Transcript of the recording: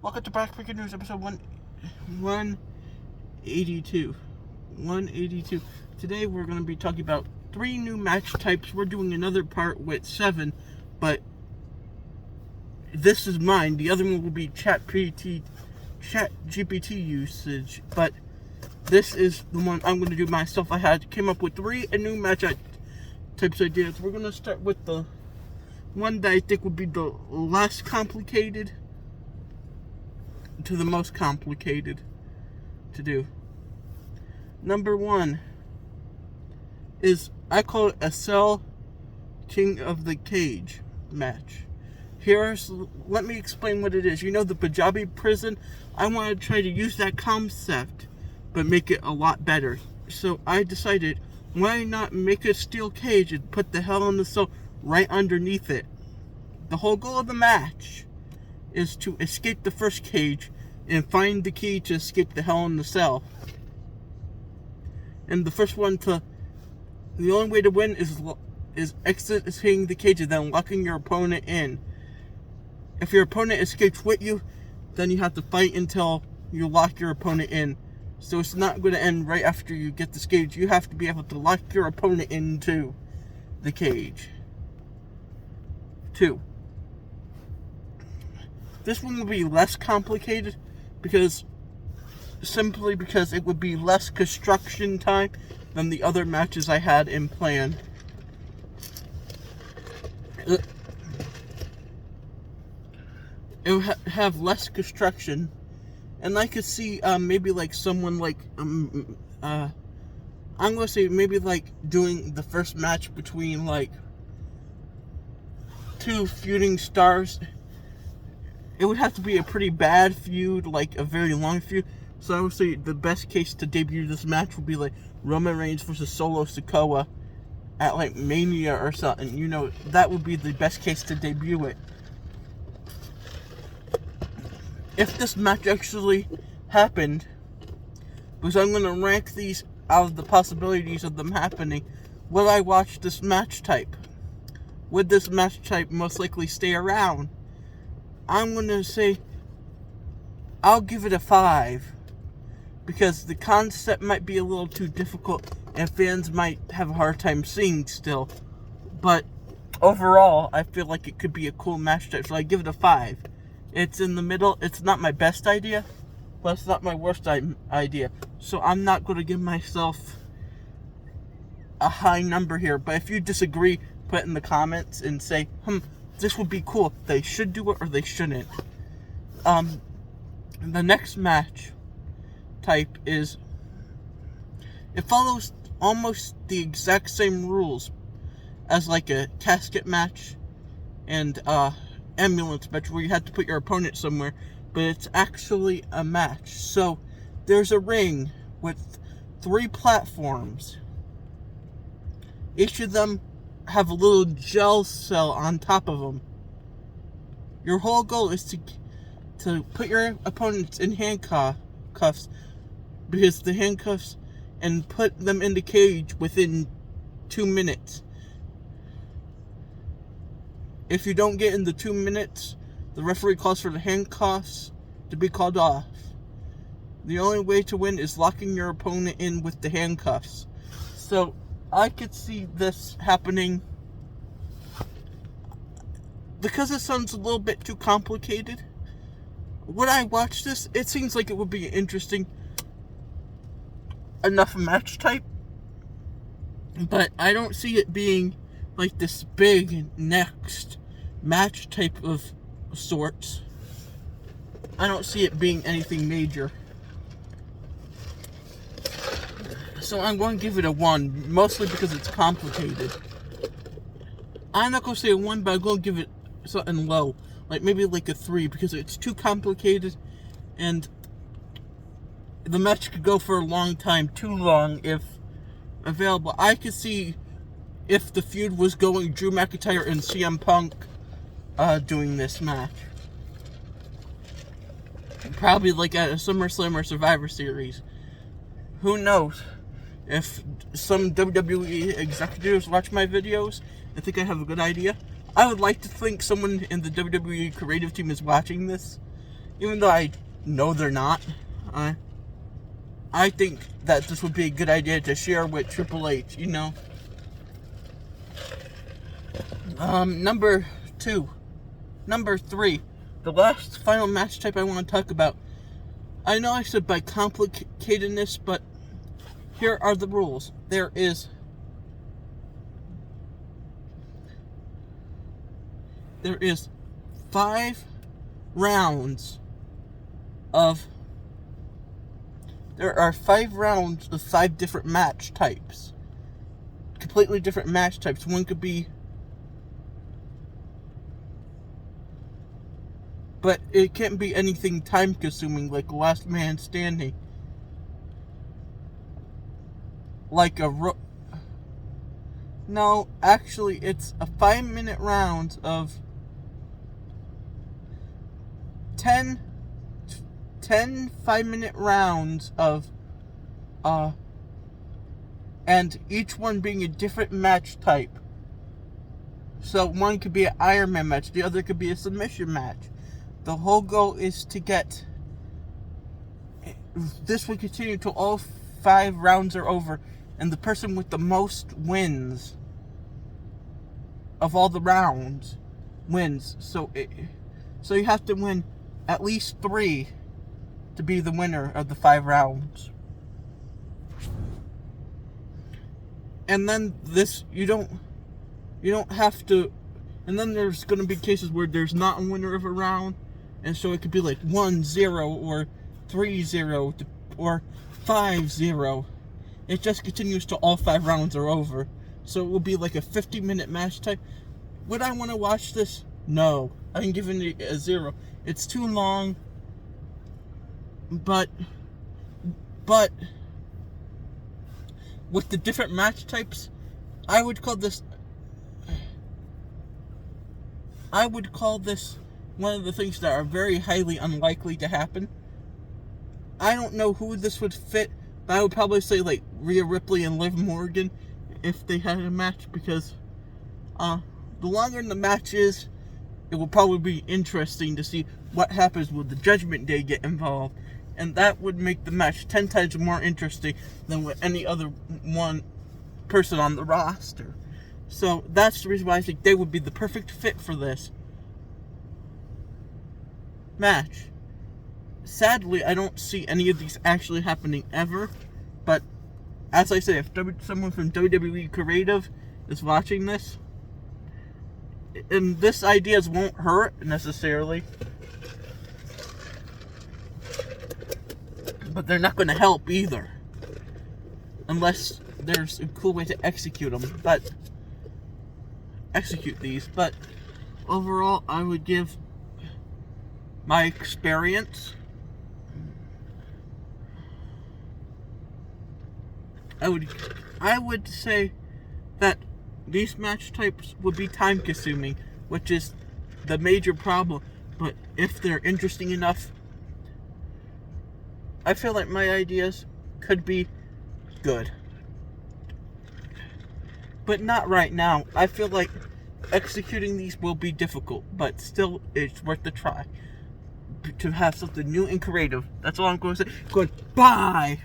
Welcome to Backbreaking News, episode 182. 182. Today we're going to be talking about 3 new match types. We're doing another part with 7, but this is mine. The other one will be ChatGPT usage, but this is the one I'm going to do myself. Came up with 3 new match types ideas. We're going to start with the one that I think would be the less complicated to the most complicated to do. Number 1 is, I call it a Cell King of the Cage match. Let me explain what it is. You know the Punjabi prison? I want to try to use that concept, but make it a lot better. So I decided, why not make a steel cage and put the Hell in the Cell right underneath it? The whole goal of the match is to escape the first cage and find the key to escape the Hell in the Cell. And the only way to win is exiting the cage and then locking your opponent in. If your opponent escapes with you, then you have to fight until you lock your opponent in. So it's not going to end right after you get this cage. You have to be able to lock your opponent into the cage. 2. This one will be less complicated simply because it would be less construction time than the other matches I had in plan. It would have less construction, and I could see maybe like someone like I'm gonna say maybe like doing the first match between like 2 feuding stars. It would have to be a pretty bad feud, like a very long feud. So I would say the best case to debut this match would be like Roman Reigns versus Solo Sikoa at like Mania or something. You know, that would be the best case to debut it. If this match actually happened, because I'm going to rank these out of the possibilities of them happening, would I watch this match type? Would this match type most likely stay around? I'm going to say I'll give it a 5, because the concept might be a little too difficult and fans might have a hard time seeing still. But overall, I feel like it could be a cool match type, so I give it a 5. It's in the middle. It's not my best idea, but it's not my worst idea. So I'm not going to give myself a high number here. But if you disagree, put it in the comments and say, this would be cool. They should do it or they shouldn't. The next match type is, it follows almost the exact same rules as like a casket match and ambulance match where you have to put your opponent somewhere, but it's actually a match. So there's a ring with 3 platforms. Each of them have a little gel cell on top of them. Your whole goal is to put your opponents in handcuffs, because the handcuffs, and put them in the cage within 2 minutes. If you don't get in the 2 minutes, the referee calls for the handcuffs to be called off. The only way to win is locking your opponent in with the handcuffs. So I could see this happening. Because it sounds a little bit too complicated, would I watch this? It seems like it would be an interesting enough match type, but I don't see it being like this big next match type of sorts. I don't see it being anything major. So I'm going to give it a 1, mostly because it's complicated. I'm not going to say a 1, but I'm going to give it something low. Like maybe like a 3, because it's too complicated and the match could go for a long time, too long if available. I could see if the feud was going Drew McIntyre and CM Punk doing this match. Probably like at a SummerSlam or Survivor Series. Who knows? If some WWE executives watch my videos and think I have a good idea, I would like to think someone in the WWE creative team is watching this even though I know they're not. I think that this would be a good idea to share with Triple H, you know. Number 3, the last final match type I want to talk about. I know I said by complicatedness, but here are the rules. There is 5 rounds of. There are 5 rounds of 5 different match types. Completely different match types. One could be. But it can't be anything time consuming like Last Man Standing. Like No, actually, it's a 5-minute round of 10 5-minute rounds of, and each one being a different match type. So one could be an Iron Man match, the other could be a submission match. The whole goal is to get, this will continue until all 5 rounds are over, and the person with the most wins of all the rounds wins. So you have to win at least 3 to be the winner of the 5 rounds. And then you don't have to, and then there's going to be cases where there's not a winner of a round, and so it could be like 1-0 or 3-0 or 5-0. It just continues till all 5 rounds are over. So it will be like a 50-minute match type. Would I want to watch this? No. I'm giving it a 0. It's too long. But with the different match types, I would call this one of the things that are very highly unlikely to happen. I don't know who this would fit, but I would probably say like Rhea Ripley and Liv Morgan if they had a match, because the longer the match is, it will probably be interesting to see what happens when the Judgment Day get involved, and that would make the match 10 times more interesting than with any other one person on the roster. So that's the reason why I think they would be the perfect fit for this match. Sadly, I don't see any of these actually happening ever, but as I say, if someone from WWE Creative is watching this, and this ideas won't hurt necessarily, but they're not going to help either, unless there's a cool way to execute these. But overall, I would give my experience, I would say that these match types would be time consuming, which is the major problem. But if they're interesting enough, I feel like my ideas could be good. But not right now. I feel like executing these will be difficult, but still it's worth the try to have something new and creative. That's all I'm going to say. Goodbye!